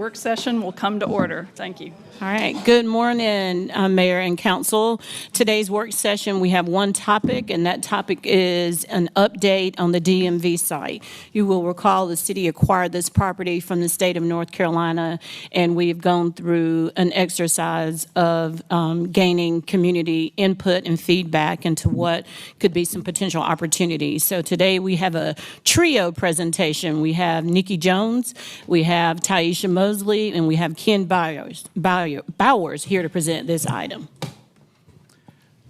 work session will come to order. Thank you. All right. Good morning, Mayor and Council. Today's work session, we have one topic, and that topic is an update on the DMV site. You will recall the city acquired this property from the state of North Carolina, and we've gone through an exercise of gaining community input and feedback into what could be some potential opportunities. So today we have a trio presentation. We have Nikki Jones, we have Taisha Mosley, and we have Ken Bowers here to present this item.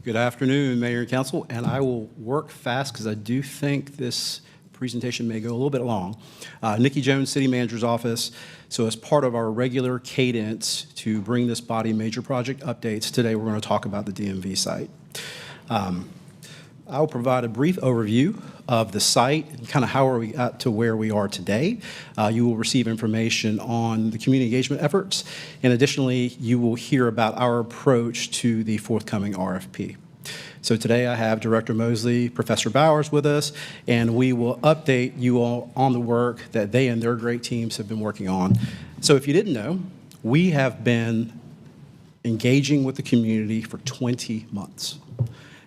Good afternoon, Mayor and Council, and I will work fast because I do think this presentation may go a little bit long. Nikki Jones, City Manager's Office. So as part of our regular cadence to bring this body major project updates, today we're going to talk about the DMV site. I'll provide a brief overview of the site and kind of how are we got to where we are today. You will receive information on the community engagement efforts, and additionally, you will hear about our approach to the forthcoming RFP. So today I have Director Mosley, Professor Bowers with us, and we will update you all on the work that they and their great teams have been working on. So if you didn't know, we have been engaging with the community for 20 months.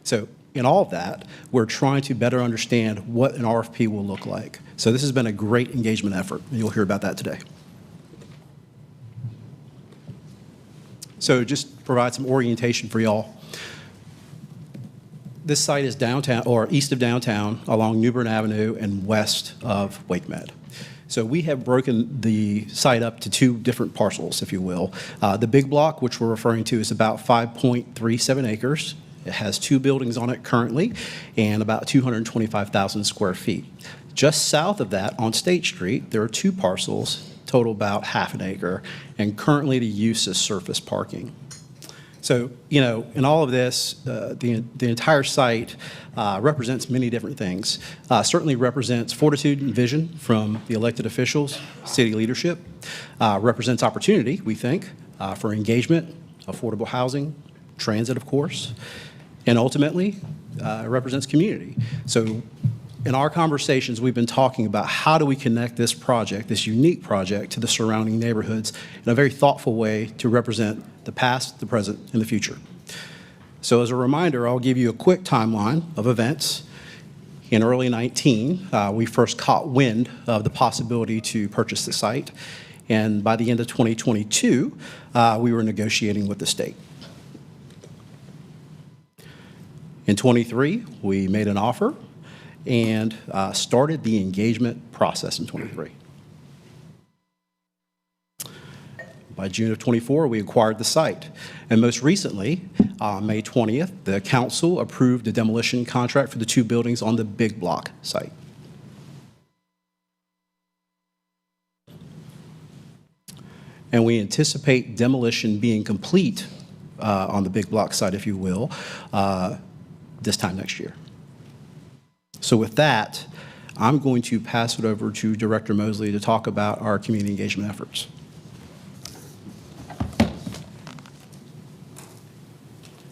So in all of that, we're trying to better understand what an RFP will look like. So this has been a great engagement effort, and you'll hear about that today. So just provide some orientation for y'all. This site is downtown, or east of downtown, along New Bern Avenue and west of WakeMed. So we have broken the site up to two different parcels, if you will. The big block, which we're referring to, is about 5.37 acres. It has two buildings on it currently and about 225,000 square feet. Just south of that on State Street, there are two parcels, total about half an acre, and currently the use is surface parking. So, you know, in all of this, the entire site represents many different things. Certainly represents fortitude and vision from the elected officials, city leadership, represents opportunity, we think, for engagement, affordable housing, transit, of course, and ultimately represents community. So in our conversations, we've been talking about how do we connect this project, this unique project, to the surrounding neighborhoods in a very thoughtful way to represent the past, the present, and the future. So as a reminder, I'll give you a quick timeline of events. In early 19, we first caught wind of the possibility to purchase the site, and by the end of 2022, we were negotiating with the state. In 23, we made an offer and started the engagement process in 23. By June of 24, we acquired the site. And most recently, May 20th, the council approved a demolition contract for the two buildings on the big block site. And we anticipate demolition being complete on the big block site, if you will, this time next year. So with that, I'm going to pass it over to Director Mosley to talk about our community engagement efforts.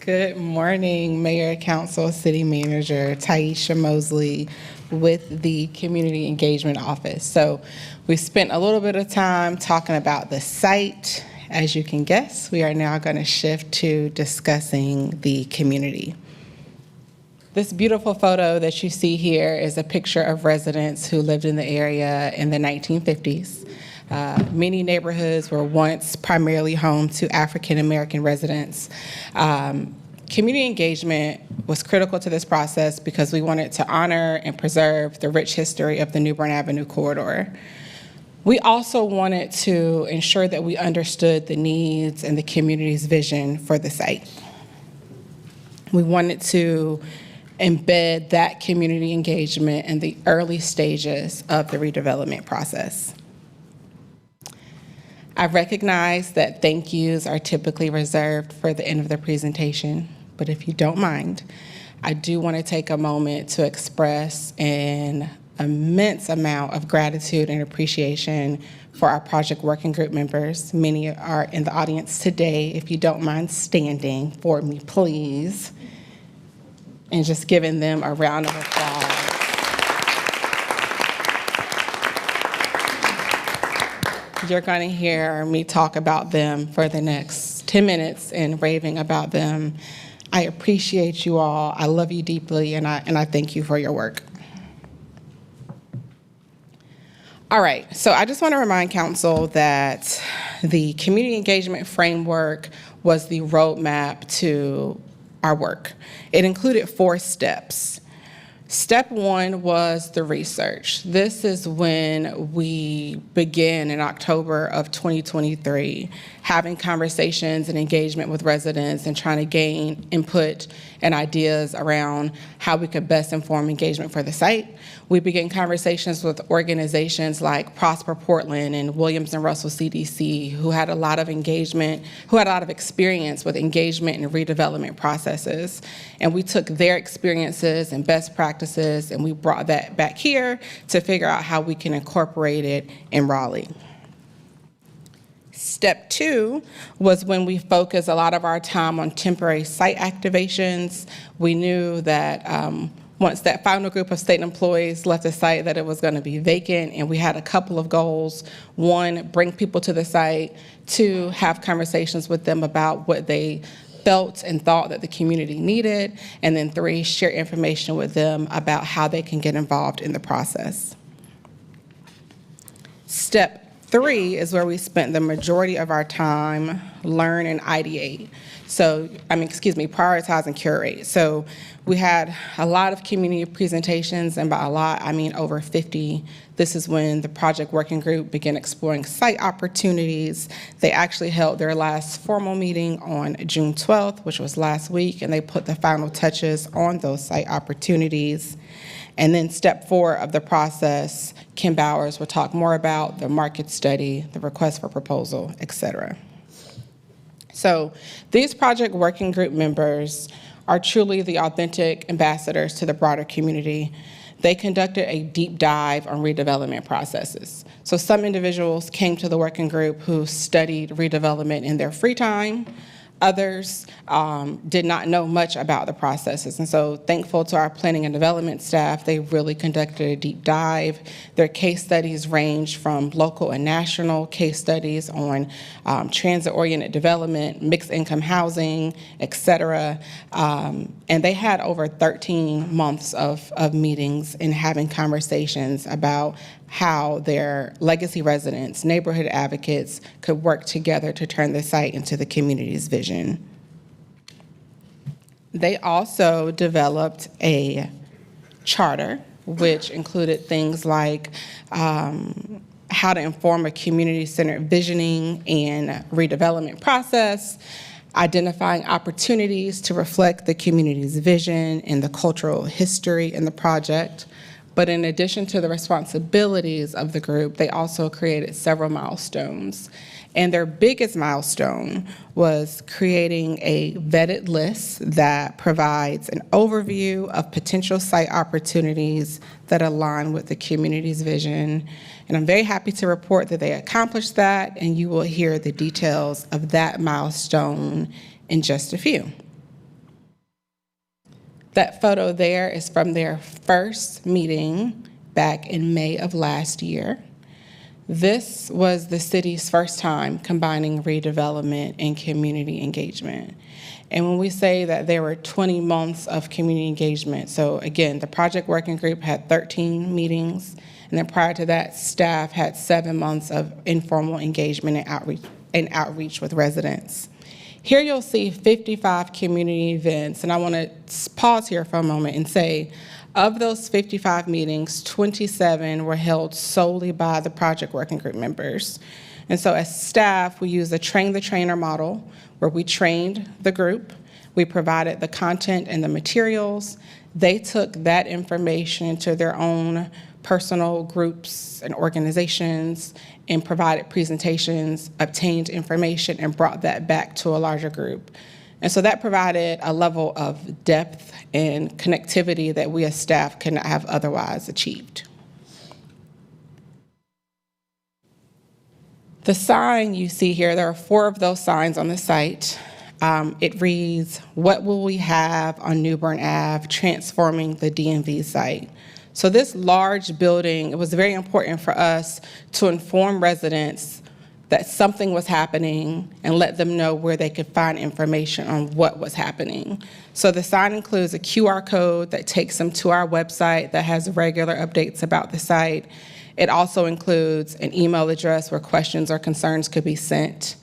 Good morning, Mayor, Council, City Manager, Taisha Mosley with the Community Engagement Office. So we spent a little bit of time talking about the site. As you can guess, we are now going to shift to discussing the community. This beautiful photo that you see here is a picture of residents who lived in the area in the 1950s. Many neighborhoods were once primarily home to African American residents. Community engagement was critical to this process because we wanted to honor and preserve the rich history of the New Bern Avenue corridor. We also wanted to ensure that we understood the needs and the community's vision for the site. We wanted to embed that community engagement in the early stages of the redevelopment process. I recognize that thank yous are typically reserved for the end of the presentation, but if you don't mind, I do want to take a moment to express an immense amount of gratitude and appreciation for our project working group members. Many are in the audience today. If you don't mind standing for me, please, and just giving them a round of applause. you're going to hear me talk about them for the next 10 minutes and raving about them. I appreciate you all. I love you deeply, and I thank you for your work. All right, so I just want to remind council that the community engagement framework was the roadmap to our work. It included 4 steps. Step 1 was the research. This is when we began in October of 2023, having conversations and engagement with residents and trying to gain input and ideas around how we could best inform engagement for the site. We began conversations with organizations like Prosper Portland and Williams and Russell CDC, who had a lot of engagement, who had a lot of experience with engagement and redevelopment processes. And we took their experiences and best practices and we brought that back here to figure out how we can incorporate it in Raleigh. Step 2 was when we focused a lot of our time on temporary site activations. We knew that once that final group of state employees left the site that it was going to be vacant, and we had a couple of goals. 1, bring people to the site. 2, have conversations with them about what they felt and thought that the community needed. And then 3, share information with them about how they can get involved in the process. Step 3 is where we spent the majority of our time learn and ideate. Prioritize and curate. So we had a lot of community presentations, and by a lot, I mean over 50. This is when the project working group began exploring site opportunities. They actually held their last formal meeting on June 12th, which was last week, and they put the final touches on those site opportunities. And then step 4 of the process, Kim Bowers will talk more about the market study, the request for proposal, et cetera. So these project working group members are truly the authentic ambassadors to the broader community. They conducted a deep dive on redevelopment processes. So some individuals came to the working group who studied redevelopment in their free time. Others did not know much about the processes. And so thankful to our planning and development staff, they really conducted a deep dive. Their case studies range from local and national case studies on transit-oriented development, mixed income housing, et cetera. And they had over 13 months of meetings and having conversations about how their legacy residents, neighborhood advocates could work together to turn the site into the community's vision. They also developed a charter, which included things like how to inform a community-centered visioning and redevelopment process, identifying opportunities to reflect the community's vision and the cultural history in the project. But in addition to the responsibilities of the group, they also created several milestones. And their biggest milestone was creating a vetted list that provides an overview of potential site opportunities that align with the community's vision. And I'm very happy to report that they accomplished that, and you will hear the details of that milestone in just a few. That photo there is from their first meeting back in May of last year. This was the city's first time combining redevelopment and community engagement. And when we say that there were 20 months of community engagement, so again, the project working group had 13 meetings, and then prior to that, staff had 7 months of informal engagement and outreach with residents. Here you'll see 55 community events, and I want to pause here for a moment and say, of those 55 meetings, 27 were held solely by the project working group members. And so as staff, we used the train the trainer model, where we trained the group, we provided the content and the materials. They took that information to their own personal groups and organizations and provided presentations, obtained information, and brought that back to a larger group. And so that provided a level of depth and connectivity that we as staff could not have otherwise achieved. The sign you see here, there are 4 of those signs on the site. It reads, "What will we have on Newbern Ave, transforming the DMV site?" So this large building, it was very important for us to inform residents that something was happening and let them know where they could find information on what was happening. So the sign includes a QR code that takes them to our website that has regular updates about the site. It also includes an email address where questions or concerns could be sent.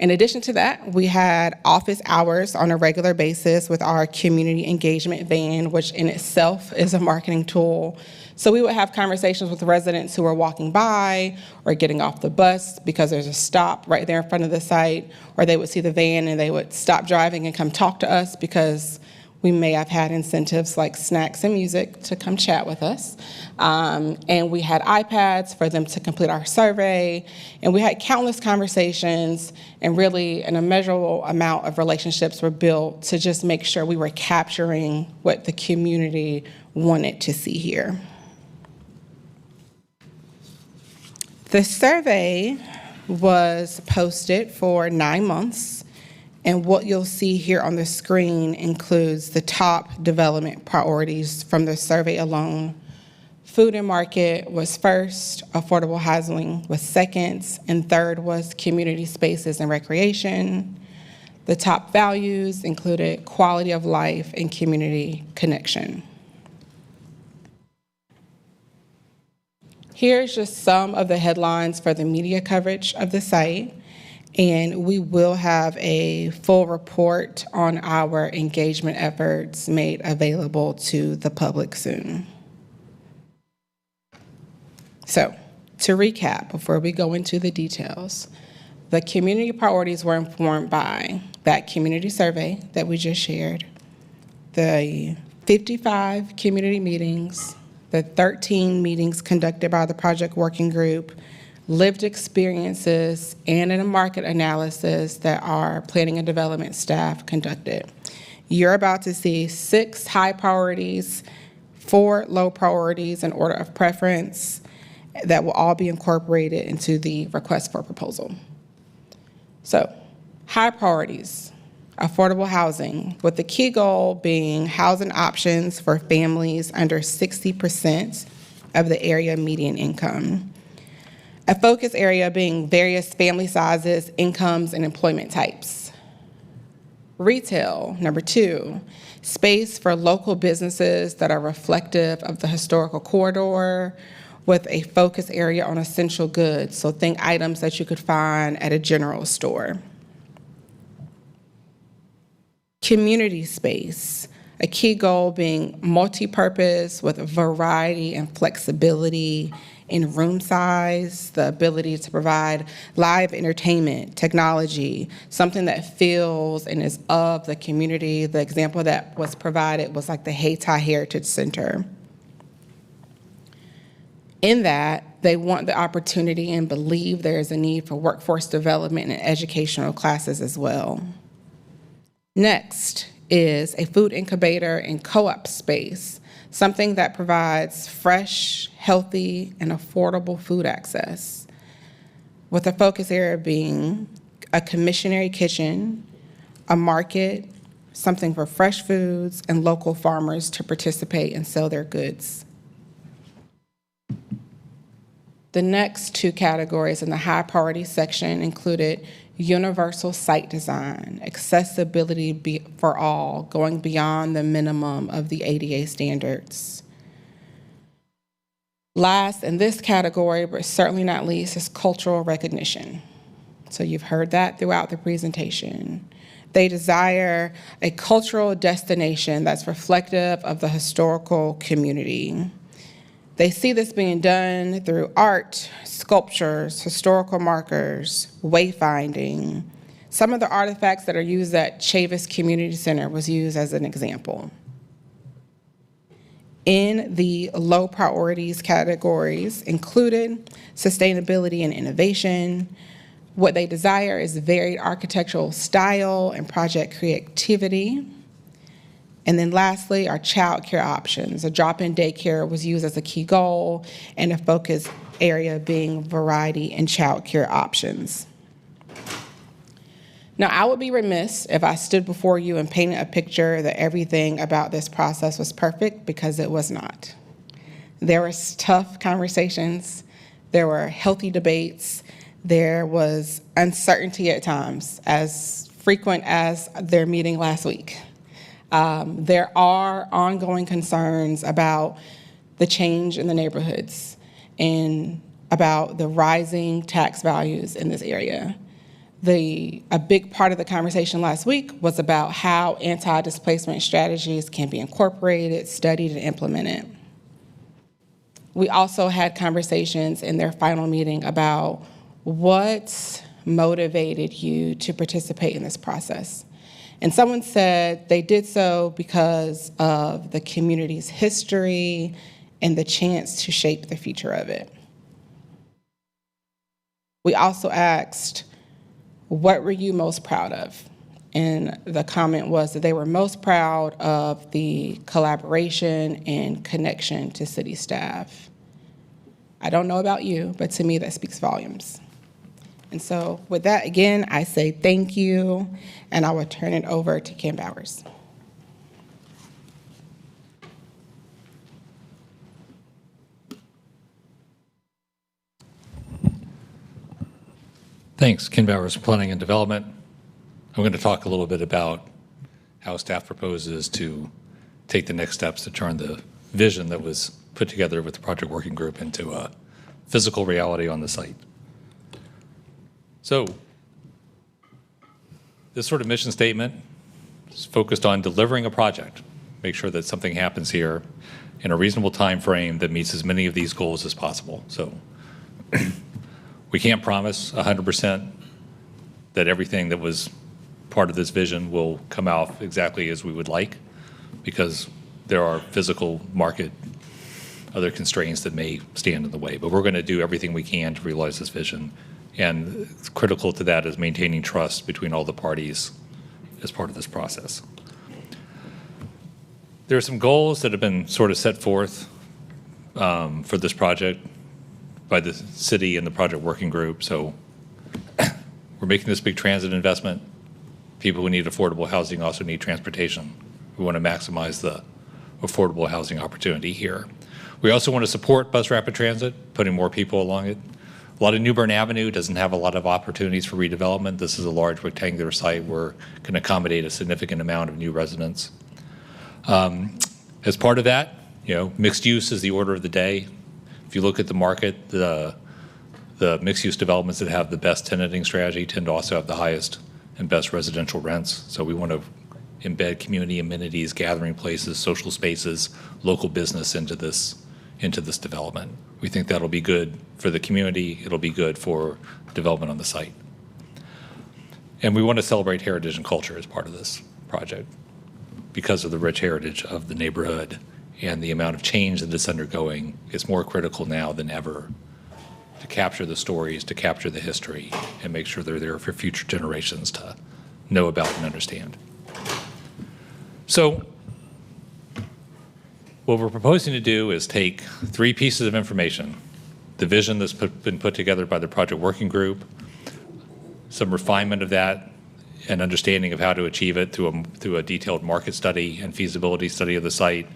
In addition to that, we had office hours on a regular basis with our community engagement van, which in itself is a marketing tool. So we would have conversations with residents who are walking by or getting off the bus because there's a stop right there in front of the site, or they would see the van and they would stop driving and come talk to us because we may have had incentives like snacks and music to come chat with us. And we had iPads for them to complete our survey. And we had countless conversations, and really an immeasurable amount of relationships were built to just make sure we were capturing what the community wanted to see here. The survey was posted for 9 months. And what you'll see here on the screen includes the top development priorities from the survey alone. Food and market was first, affordable housing was second, and third was community spaces and recreation. The top values included quality of life and community connection. Here's just some of the headlines for the media coverage of the site. And we will have a full report on our engagement efforts made available to the public soon. So, to recap, before we go into the details, the community priorities were informed by that community survey that we just shared, the 55 community meetings, the 13 meetings conducted by the project working group, lived experiences, and in a market analysis that our planning and development staff conducted. You're about to see 6 high priorities, 4 low priorities in order of preference that will all be incorporated into the request for proposal. So, high priorities, affordable housing, with the key goal being housing options for families under 60% of the area median income. A focus area being various family sizes, incomes, and employment types. Retail, number 2, space for local businesses that are reflective of the historical corridor with a focus area on essential goods, so think items that you could find at a general store. Community space, a key goal being multi-purpose with variety and flexibility in room size, the ability to provide live entertainment, technology, something that feels and is of the community. The example that was provided was like the Hayti Heritage Center. In that, they want the opportunity and believe there is a need for workforce development and educational classes as well. Next is a food incubator and co-op space, something that provides fresh, healthy, and affordable food access, with a focus area being a commissionary kitchen, a market, something for fresh foods, and local farmers to participate and sell their goods. The next 2 categories in the high priority section included universal site design, accessibility for all, going beyond the minimum of the ADA standards. Last in this category, but certainly not least, is cultural recognition. So you've heard that throughout the presentation. They desire a cultural destination that's reflective of the historical community. They see this being done through art, sculptures, historical markers, wayfinding. Some of the artifacts that are used at Chavis Community Center was used as an example. In the low priorities categories included sustainability and innovation. What they desire is varied architectural style and project creativity. And then lastly, our child care options. A drop-in daycare was used as a key goal, and a focus area being variety in child care options. Now, I would be remiss if I stood before you and painted a picture that everything about this process was perfect, because it was not. There were tough conversations, there were healthy debates, There was uncertainty at times, as frequent as their meeting last week. There are ongoing concerns about the change in the neighborhoods and about the rising tax values in this area. A big part of the conversation last week was about how anti-displacement strategies can be incorporated, studied, and implemented. We also had conversations in their final meeting about what motivated you to participate in this process. And someone said they did so because of the community's history and the chance to shape the future of it. We also asked, what were you most proud of? And the comment was that they were most proud of the collaboration and connection to city staff. I don't know about you, but to me that speaks volumes. And so with that, again, I say thank you, and I will turn it over to Kim Bowers. Thanks, Ken Bowers, Planning and Development. I'm going to talk a little bit about how staff proposes to take the next steps to turn the vision that was put together with the project working group into a physical reality on the site. So this sort of mission statement is focused on delivering a project, make sure that something happens here in a reasonable time frame that meets as many of these goals as possible. So we can't promise 100% that everything that was part of this vision will come out exactly as we would like, because there are physical market, other constraints that may stand in the way. But we're going to do everything we can to realize this vision. And critical to that is maintaining trust between all the parties as part of this process. There are some goals that have been sort of set forth for this project by the city and the project working group. So we're making this big transit investment. People who need affordable housing also need transportation. We want to maximize the affordable housing opportunity here. We also want to support bus rapid transit, putting more people along it. A lot of New Bern Avenue doesn't have a lot of opportunities for redevelopment. This is a large rectangular site where it can accommodate a significant amount of new residents. As part of that, mixed use is the order of the day. If you look at the market, the mixed use developments that have the best tenanting strategy tend to also have the highest and best residential rents. So we want to embed community amenities, gathering places, social spaces, local business into this development. We think that'll be good for the community. It'll be good for development on the site. And we want to celebrate heritage and culture as part of this project because of the rich heritage of the neighborhood and the amount of change that it's undergoing. It's more critical now than ever to capture the stories, to capture the history, and make sure they're there for future generations to know about and understand. So what we're proposing to do is take 3 pieces of information: the vision that's been put together by the project working group, some refinement of that, and understanding of how to achieve it through a detailed market study and feasibility study of the site,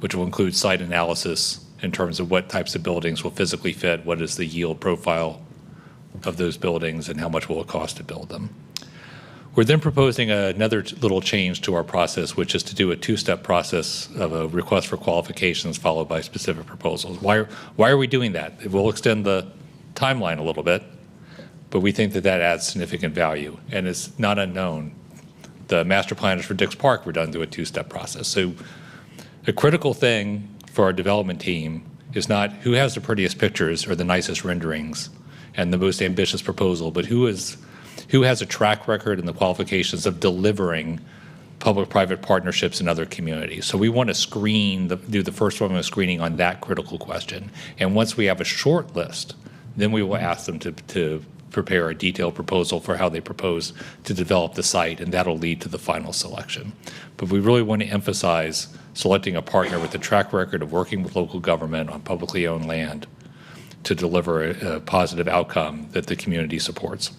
which will include site analysis in terms of what types of buildings will physically fit, what is the yield profile of those buildings, and how much will it cost to build them. We're then proposing another little change to our process, which is to do a 2-step process of a request for qualifications followed by specific proposals. Why are we doing that? It will extend the timeline a little bit, but we think that adds significant value, and it's not unknown. The master planners for Dix Park were done through a 2-step process. So a critical thing for our development team is not who has the prettiest pictures or the nicest renderings and the most ambitious proposal, but who has a track record and the qualifications of delivering public-private partnerships in other communities. So we want to do the first round of screening on that critical question. And once we have a short list, then we will ask them to prepare a detailed proposal for how they propose to develop the site, and that'll lead to the final selection. But we really want to emphasize selecting a partner with a track record of working with local government on publicly owned land to deliver a positive outcome that the community supports.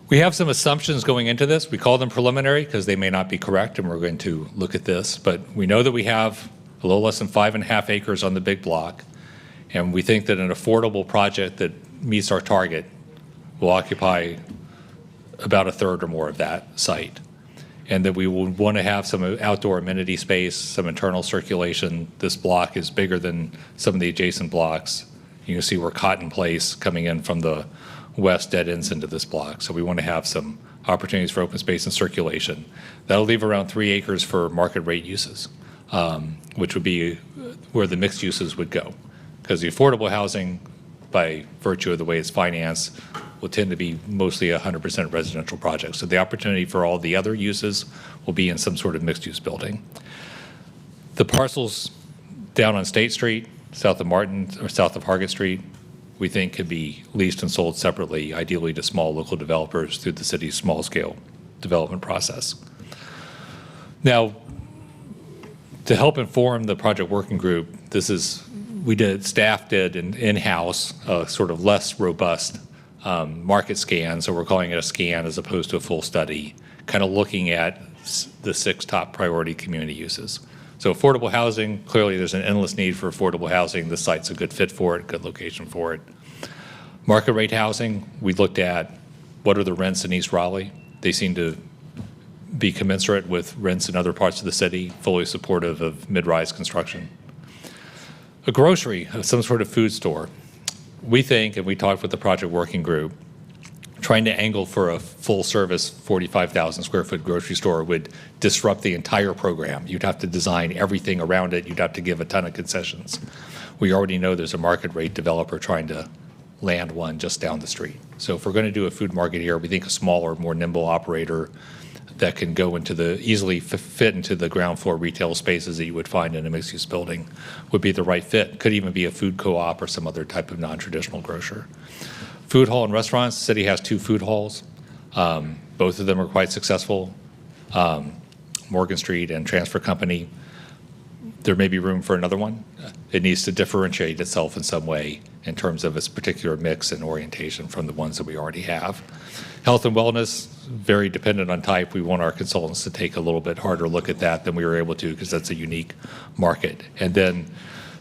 We have some assumptions going into this. We call them preliminary because they may not be correct, and we're going to look at this. But we know that we have a little less than 5.5 acres on the big block, And we think that an affordable project that meets our target will occupy about a third or more of that site. And that we would want to have some outdoor amenity space, some internal circulation. This block is bigger than some of the adjacent blocks. You can see where Cotton Place coming in from the west dead ends into this block. So we want to have some opportunities for open space and circulation. That'll leave around 3 acres for market rate uses, which would be where the mixed uses would go. Because the affordable housing, by virtue of the way it's financed, will tend to be mostly 100% residential projects. So the opportunity for all the other uses will be in some sort of mixed-use building. The parcels down on State Street, south of Martin, or south of Hargett Street, we think could be leased and sold separately, ideally to small local developers through the city's small-scale development process. Now, to help inform the project working group, staff did an in-house, sort of less robust market scan, so we're calling it a scan as opposed to a full study, kind of looking at the 6 top priority community uses. So affordable housing, clearly there's an endless need for affordable housing. The site's a good fit for it, good location for it. Market rate housing, we looked at what are the rents in East Raleigh. They seem to be commensurate with rents in other parts of the city, fully supportive of mid-rise construction. A grocery, some sort of food store. We think, and we talked with the project working group, trying to angle for a full-service 45,000 square foot grocery store would disrupt the entire program. You'd have to design everything around it. You'd have to give a ton of concessions. We already know there's a market rate developer trying to land one just down the street. So if we're going to do a food market here, we think a smaller, more nimble operator that can go into easily fit into the ground floor retail spaces that you would find in a mixed-use building would be the right fit. Could even be a food co-op or some other type of non-traditional grocer. Food hall and restaurants, the city has 2 food halls. Both of them are quite successful. Morgan Street and Transfer Company. There may be room for another one. It needs to differentiate itself in some way in terms of its particular mix and orientation from the ones that we already have. Health and wellness, very dependent on type. We want our consultants to take a little bit harder look at that than we were able to because that's a unique market. And then,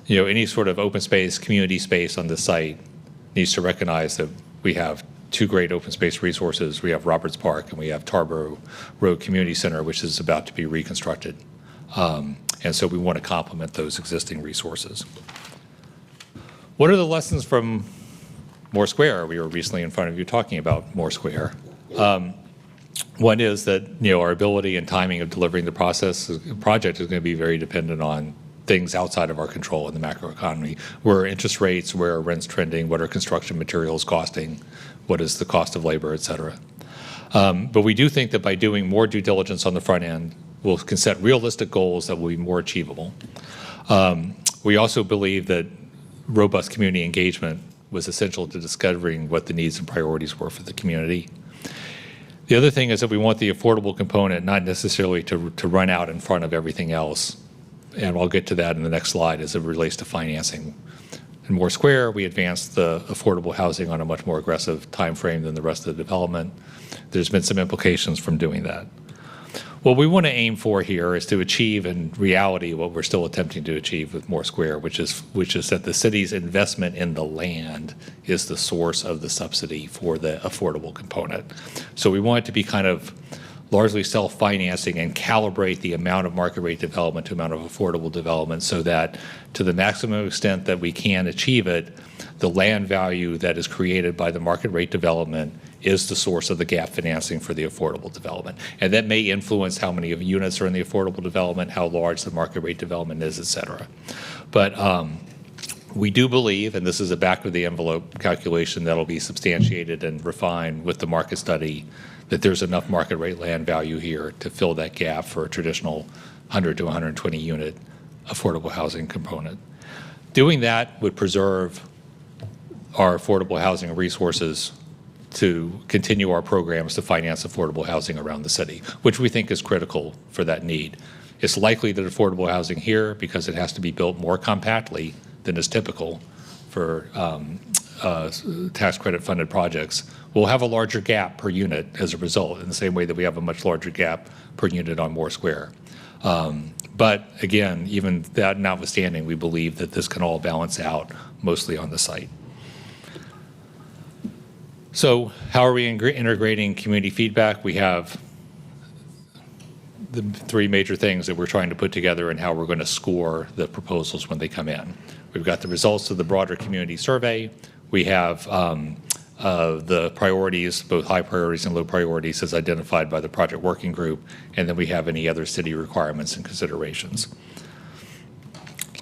any sort of open space, community space on the site needs to recognize that we have 2 great open space resources. We have Roberts Park and we have Tarboro Road Community Center, which is about to be reconstructed. And so we want to complement those existing resources. What are the lessons from Moore Square? We were recently in front of you talking about Moore Square. One is that our ability and timing of delivering the project is going to be very dependent on things outside of our control in the macroeconomy. Where are interest rates? Where are rents trending? What are construction materials costing? What is the cost of labor, et cetera? But we do think that by doing more due diligence on the front end, we can set realistic goals that will be more achievable. We also believe that robust community engagement was essential to discovering what the needs and priorities were for the community. The other thing is that we want the affordable component not necessarily to run out in front of everything else. And I'll get to that in the next slide as it relates to financing. In Moore Square, we advanced the affordable housing on a much more aggressive time frame than the rest of the development. There's been some implications from doing that. What we want to aim for here is to achieve in reality what we're still attempting to achieve with Moore Square, which is that the city's investment in the land is the source of the subsidy for the affordable component. So we want it to be kind of largely self-financing and calibrate the amount of market rate development to amount of affordable development so that to the maximum extent that we can achieve it, the land value that is created by the market rate development is the source of the gap financing for the affordable development. And that may influence how many of units are in the affordable development, how large the market rate development is, et cetera. But we do believe, and this is a back of the envelope calculation that'll be substantiated and refined with the market study, that there's enough market rate land value here to fill that gap for a traditional 100 to 120 unit affordable housing component. Doing that would preserve our affordable housing resources to continue our programs to finance affordable housing around the city, which we think is critical for that need. It's likely that affordable housing here, because it has to be built more compactly than is typical for tax credit funded projects, will have a larger gap per unit as a result, in the same way that we have a much larger gap per unit on Moore Square. But again, even that notwithstanding, we believe that this can all balance out mostly on the site. So how are we integrating community feedback? We have the three major things that we're trying to put together and how we're going to score the proposals when they come in. We've got the results of the broader community survey. We have the priorities, both high priorities and low priorities as identified by the project working group, and then we have any other city requirements and considerations.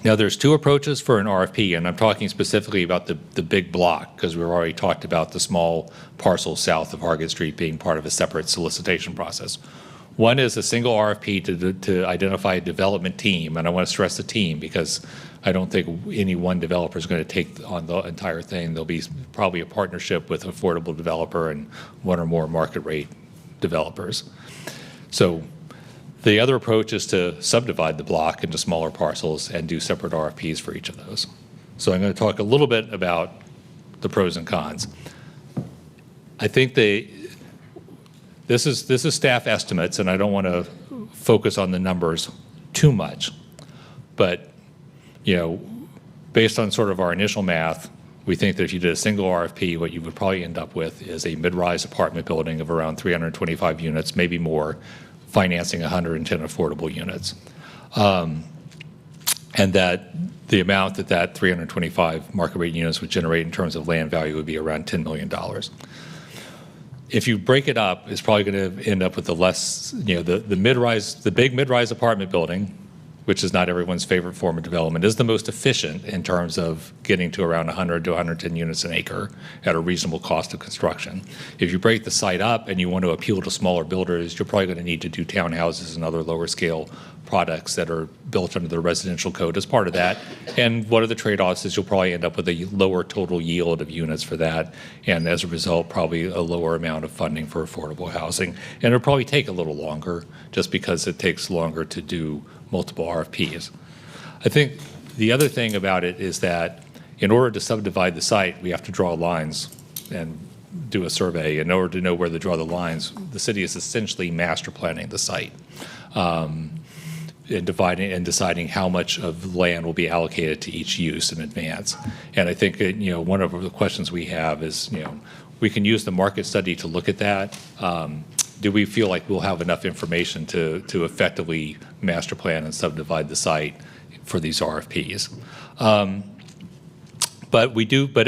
Now, there's two approaches for an RFP, and I'm talking specifically about the big block because we've already talked about the small parcel south of Hargett Street being part of a separate solicitation process. One is a single RFP to identify a development team, and I want to stress the team because I don't think any one developer is going to take on the entire thing. There'll be probably a partnership with an affordable developer and one or more market rate developers. So the other approach is to subdivide the block into smaller parcels and do separate RFPs for each of those. So I'm going to talk a little bit about the pros and cons. I think this is staff estimates, and I don't want to focus on the numbers too much, but based on sort of our initial math, we think that if you did a single RFP, what you would probably end up with is a mid-rise apartment building of around 325 units, maybe more, financing 110 affordable units. And that the amount that 325 market rate units would generate in terms of land value would be around $10 million. If you break it up, it's probably going to end up with the big mid-rise apartment building, which is not everyone's favorite form of development, is the most efficient in terms of getting to around 100 to 110 units an acre at a reasonable cost of construction. If you break the site up and you want to appeal to smaller builders, you're probably going to need to do townhouses and other lower scale products that are built under the residential code as part of that. And one of the trade-offs is you'll probably end up with a lower total yield of units for that, and as a result, probably a lower amount of funding for affordable housing. And it'll probably take a little longer just because it takes longer to do multiple RFPs. I think the other thing about it is that in order to subdivide the site, we have to draw lines and do a survey. In order to know where to draw the lines, the city is essentially master planning the site and dividing and deciding how much of land will be allocated to each use in advance. And I think one of the questions we have is we can use the market study to look at that. Do we feel like we'll have enough information to effectively master plan and subdivide the site for these RFPs? But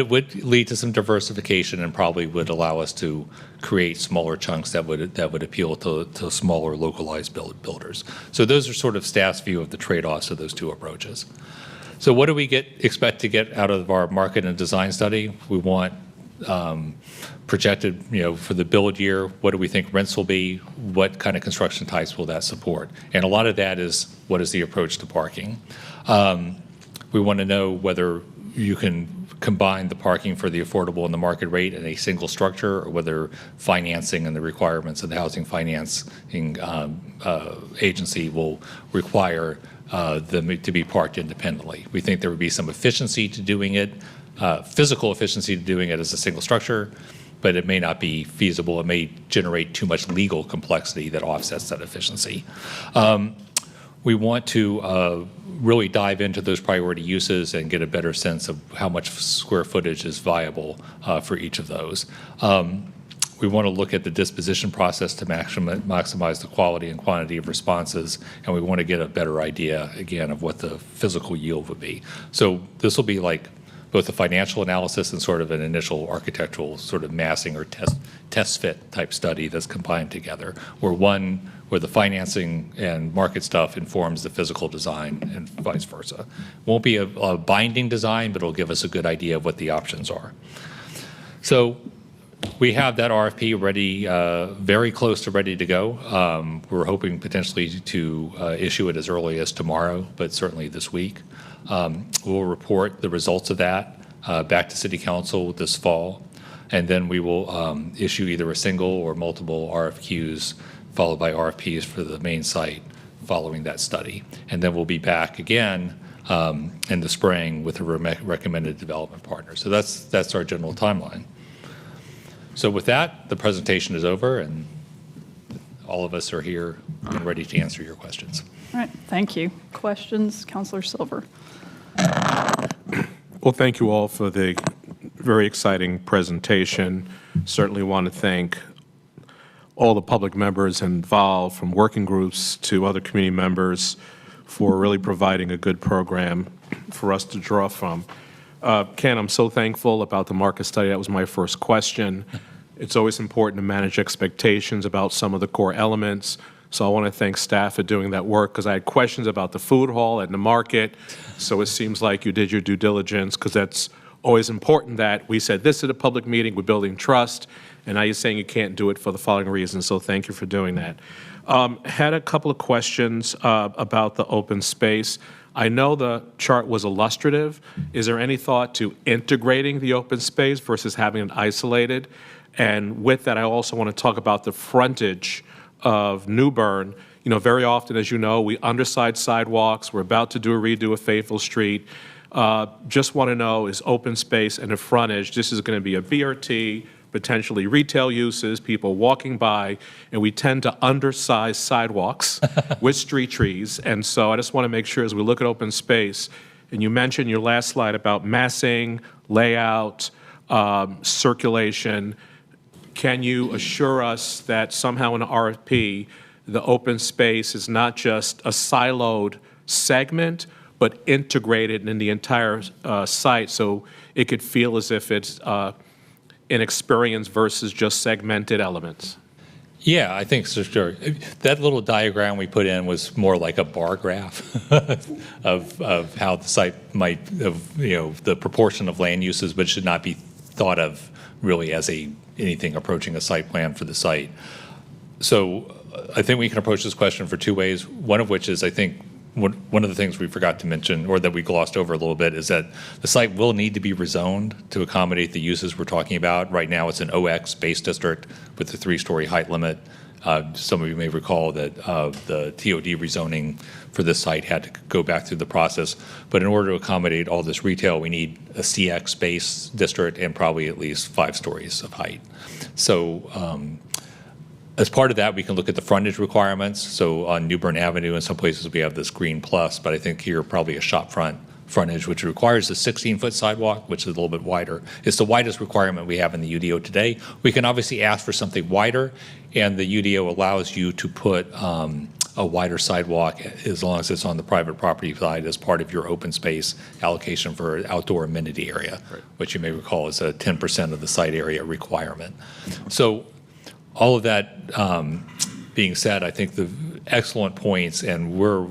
it would lead to some diversification and probably would allow us to create smaller chunks that would appeal to smaller localized builders. So those are sort of staff's view of the trade-offs of those two approaches. So what do we expect to get out of our market and design study? We want projected, for the build year, what do we think rents will be? What kind of construction types will that support? And a lot of that is what is the approach to parking? We want to know whether you can combine the parking for the affordable and the market rate in a single structure, or whether financing and the requirements of the housing financing agency will require them to be parked independently. We think there would be some efficiency to doing it, physical efficiency to doing it as a single structure, but it may not be feasible. It may generate too much legal complexity that offsets that efficiency. We want to really dive into those priority uses and get a better sense of how much square footage is viable for each of those. We want to look at the disposition process to maximize the quality and quantity of responses, and we want to get a better idea, again, of what the physical yield would be. So this will be like both a financial analysis and sort of an initial architectural sort of massing or test fit type study that's combined together, where the financing and market stuff informs the physical design and vice versa. Won't be a binding design, but it'll give us a good idea of what the options are. So we have that RFP ready, very close to ready to go. We're hoping potentially to issue it as early as tomorrow, but certainly this week. We'll report the results of that back to City Council this fall, and then we will issue either a single or multiple RFQs followed by RFPs for the main site following that study. And then we'll be back again in the spring with a recommended development partner. So that's our general timeline. So with that, the presentation is over, and all of us are here and ready to answer your questions. All right, thank you. Questions, Councilor Silver? Well, thank you all for the very exciting presentation. Certainly want to thank all the public members involved, from working groups to other community members, for really providing a good program for us to draw from. Ken, I'm so thankful about the market study. That was my first question. It's always important to manage expectations about some of the core elements. So I want to thank staff for doing that work, because I had questions about the food hall and the market. So it seems like you did your due diligence, because that's always important, that we said this at a public meeting, we're building trust, and now you're saying you can't do it for the following reasons. So thank you for doing that. Had a couple of questions about the open space. I know the chart was illustrative. Is there any thought to integrating the open space versus having it isolated? And with that, I also want to talk about the frontage of New Bern. You know, very often, as you know, we underside sidewalks. We're about to do a redo of Fayetteville Street. Just want to know, is open space and the frontage, this is going to be a BRT, potentially retail uses, people walking by, and we tend to undersize sidewalks with street trees. And so I just want to make sure, as we look at open space, and you mentioned your last slide about massing, layout, circulation, can you assure us that somehow in the RFP, the open space is not just a siloed segment, but integrated in the entire site, so it could feel as if it's an experience versus just segmented elements? Yeah, I think so, sure. That little diagram we put in was more like a bar graph of how the site might, the proportion of land uses, but should not be thought of really as anything approaching a site plan for the site. So I think we can approach this question for two ways, one of which is, I think, one of the things we forgot to mention, or that we glossed over a little bit, is that the site will need to be rezoned to accommodate the uses we're talking about. Right now, it's an OX space district with a 3-story height limit. Some of you may recall that the TOD rezoning for this site had to go back through the process. But in order to accommodate all this retail, we need a CX space district and probably at least 5 stories of height. So as part of that, we can look at the frontage requirements. So on New Bern Avenue, in some places we have this green plus, but I think here probably a shop front frontage, which requires a 16-foot sidewalk, which is a little bit wider. It's the widest requirement we have in the UDO today. We can obviously ask for something wider, and the UDO allows you to put a wider sidewalk as long as it's on the private property side as part of your open space allocation for outdoor amenity area, right, which you may recall is a 10% of the site area requirement. So all of that being said, I think the excellent points, and we're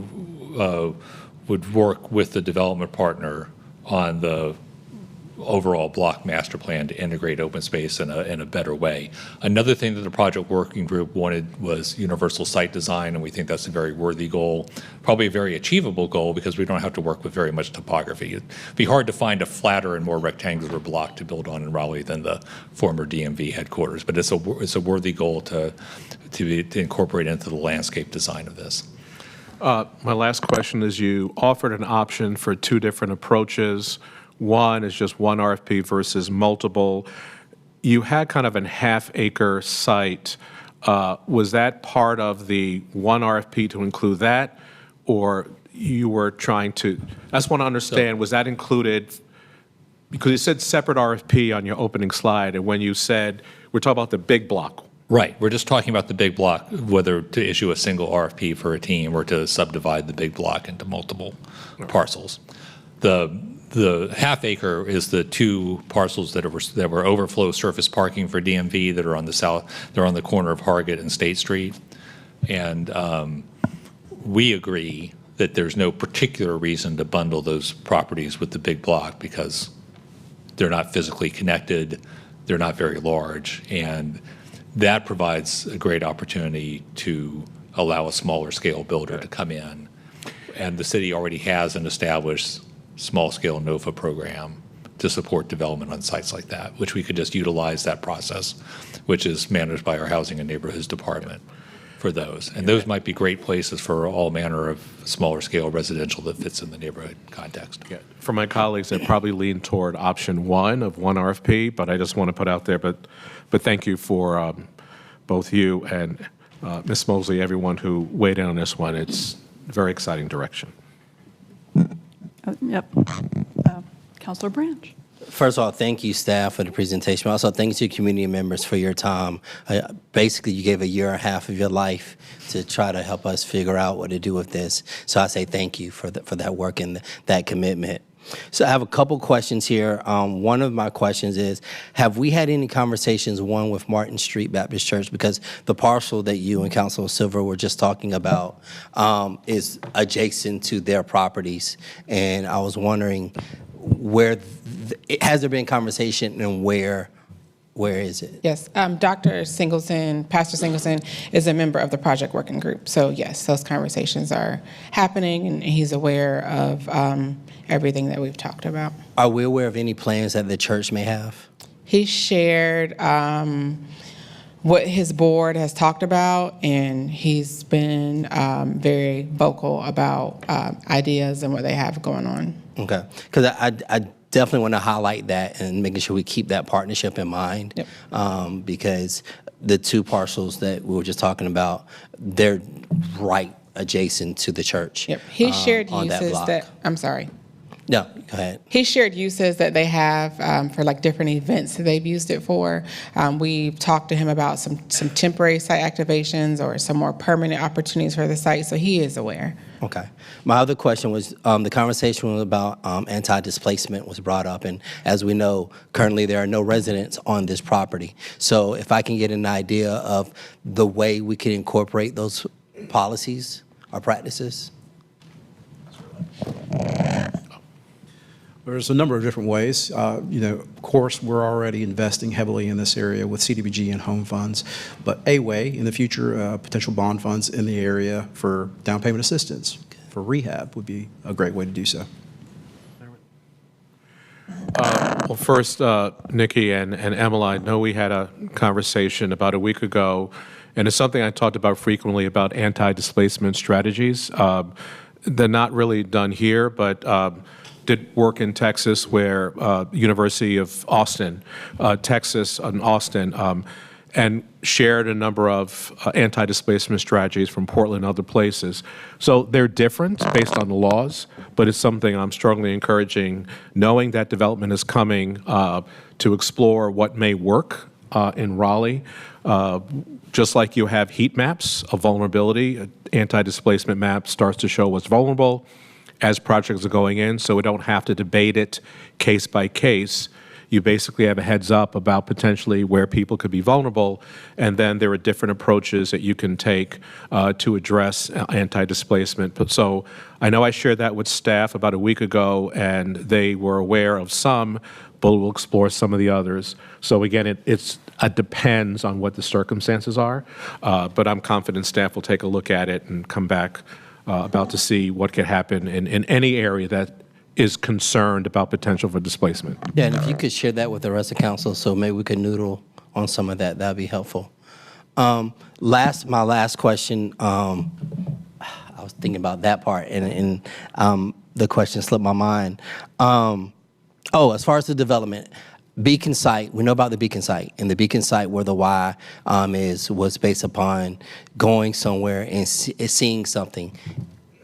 would work with the development partner on the overall block master plan to integrate open space in a better way. Another thing that the project working group wanted was universal site design, and we think that's a very worthy goal, probably a very achievable goal, because we don't have to work with very much topography. It'd be hard to find a flatter and more rectangular block to build on in Raleigh than the former DMV headquarters, but it's a worthy goal to incorporate into the landscape design of this. My last question is, you offered an option for 2 different approaches. One is just one RFP versus multiple. You had kind of a half-acre site. Was that part of the one RFP to include that, or you were trying to, I just want to understand, was that included, because you said separate RFP on your opening slide, and when you said, we're talking about the big block. Right. We're just talking about the big block, whether to issue a single RFP for a team or to subdivide the big block into multiple parcels. The half acre is the 2 parcels that were overflow surface parking for DMV that are on the south. They're on the corner of Hargett and State Street, and we agree that there's no particular reason to bundle those properties with the big block, because they're not physically connected, they're not very large, and that provides a great opportunity to allow a smaller scale builder to come in. And the city already has an established small scale NOFA program to support development on sites like that, which we could just utilize that process, which is managed by our Housing and Neighborhoods Department for those. And those might be great places for all manner of smaller scale residential that fits in the neighborhood context. Yeah. For my colleagues, they probably lean toward option 1 of one RFP, but I just want to put out there, but thank you for both you and Ms. Mosley, everyone who weighed in on this one. It's very exciting direction. Yep. Counselor Branch. First of all, thank you, staff, for the presentation. Also, thanks to community members for your time. Basically, you gave a year and a half of your life to try to help us figure out what to do with this. So I say thank you for that work and that commitment. So I have a couple questions here. One of my questions is, have we had any conversations, one with Martin Street Baptist Church? Because the parcel that you and Councilor Silver were just talking about is adjacent to their properties. And I was wondering, has there been conversation, and where is it? Yes, Dr. Singleton, Pastor Singleton, is a member of the project working group. So yes, those conversations are happening, and he's aware of everything that we've talked about. Are we aware of any plans that the church may have? He shared what his board has talked about, and he's been very vocal about ideas and what they have going on. Okay, because I definitely want to highlight that and making sure we keep that partnership in mind. Yep. Because the two parcels that we were just talking about, they're right adjacent to the church. Yep. He shared on that uses block. that, I'm sorry. No, go ahead. He shared uses that they have for like different events that they've used it for. We've talked to him about some temporary site activations or some more permanent opportunities for the site, so he is aware. Okay. My other question was, the conversation was about anti-displacement was brought up, and as we know, currently there are no residents on this property. So if I can get an idea of the way we can incorporate those policies or practices? There's a number of different ways. Of course, we're already investing heavily in this area with CDBG and home funds, but a way in the future, potential bond funds in the area for down payment assistance for rehab would be a great way to do so. Well, first, Nikki and Emily, I know we had a conversation about a week ago, and it's something I talked about frequently about anti-displacement strategies. They're not really done here, but did work in Texas where University of Austin, Texas and Austin, and shared a number of anti-displacement strategies from Portland and other places. So they're different based on the laws, but it's something I'm strongly encouraging, knowing that development is coming, to explore what may work in Raleigh. Just like you have heat maps of vulnerability, an anti-displacement map starts to show what's vulnerable as projects are going in, so we don't have to debate it case by case. You basically have a heads up about potentially where people could be vulnerable, and then there are different approaches that you can take to address anti-displacement. So I know I shared that with staff about a week ago, and they were aware of some, but we'll explore some of the others. So again, it depends on what the circumstances are, but I'm confident staff will take a look at it and come back about to see what could happen in any area that is concerned about potential for displacement. Yeah, and if you could share that with the rest of council, so maybe we could noodle on some of that, that'd be helpful. My last question, I was thinking about that part, and the question slipped my mind. As far as the development, Beacon site, we know about the Beacon site, and the Beacon site where the Y was based upon going somewhere and seeing something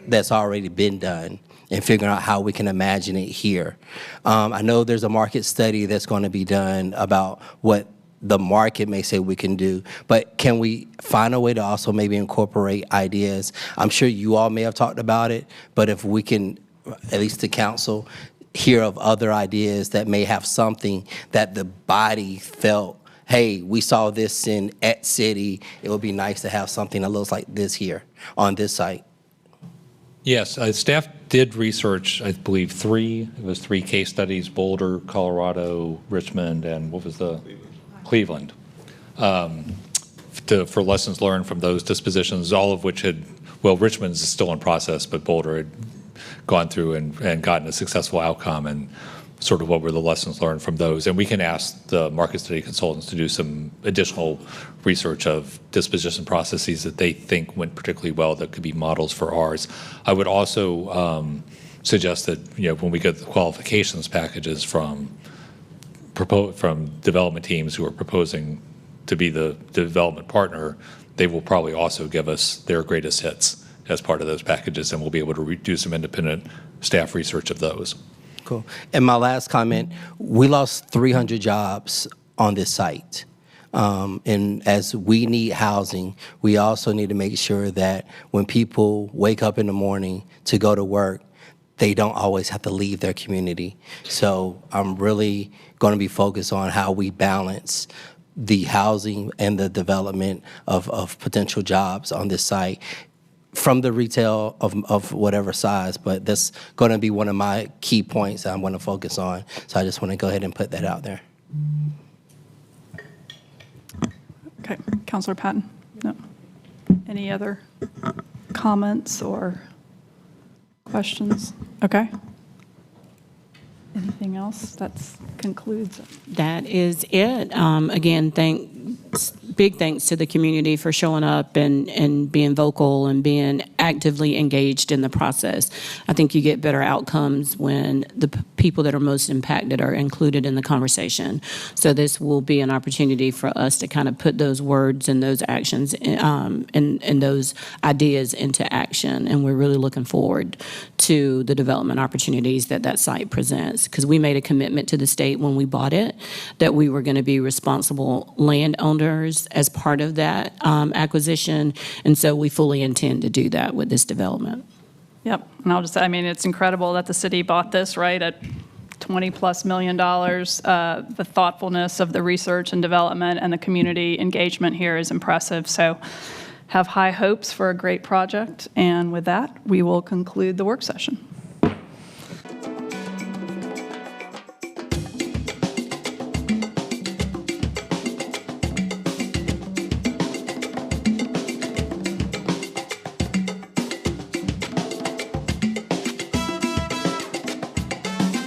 that's already been done and figuring out how we can imagine it here. I know there's a market study that's going to be done about what the market may say we can do, but can we find a way to also maybe incorporate ideas? I'm sure you all may have talked about it, but if we can, at least the council, hear of other ideas that may have something that the body felt, hey, we saw this in X city, it would be nice to have something that looks like this here on this site. Yes, staff did research, I believe, three case studies: Boulder, Colorado, Richmond, and what was the? Cleveland. For lessons learned from those dispositions, all of which Richmond's is still in process, but Boulder had gone through and gotten a successful outcome, and sort of what were the lessons learned from those. And we can ask the market study consultants to do some additional research of disposition processes that they think went particularly well that could be models for ours. I would also suggest that when we get the qualifications packages from development teams who are proposing to be the development partner, they will probably also give us their greatest hits as part of those packages, and we'll be able to do some independent staff research of those. Cool. And my last comment, we lost 300 jobs on this site. And as we need housing, we also need to make sure that when people wake up in the morning to go to work, they don't always have to leave their community. So I'm really going to be focused on how we balance the housing and the development of potential jobs on this site from the retail of whatever size, but that's going to be one of my key points that I'm going to focus on. So I just want to go ahead and put that out there. Okay, Counselor Patton? No. Any other comments or questions? Okay. Anything else? That concludes. That is it. Again, big thanks to the community for showing up and being vocal and being actively engaged in the process. I think you get better outcomes when the people that are most impacted are included in the conversation. So this will be an opportunity for us to kind of put those words and those actions and those ideas into action. And we're really looking forward to the development opportunities that site presents, because we made a commitment to the state when we bought it that we were going to be responsible landowners as part of that acquisition, and so we fully intend to do that with this development. Yep, and I'll just say, I mean, it's incredible that the city bought this, right, at $20+ million. The thoughtfulness of the research and development and the community engagement here is impressive. So have high hopes for a great project, and with that, we will conclude the work session.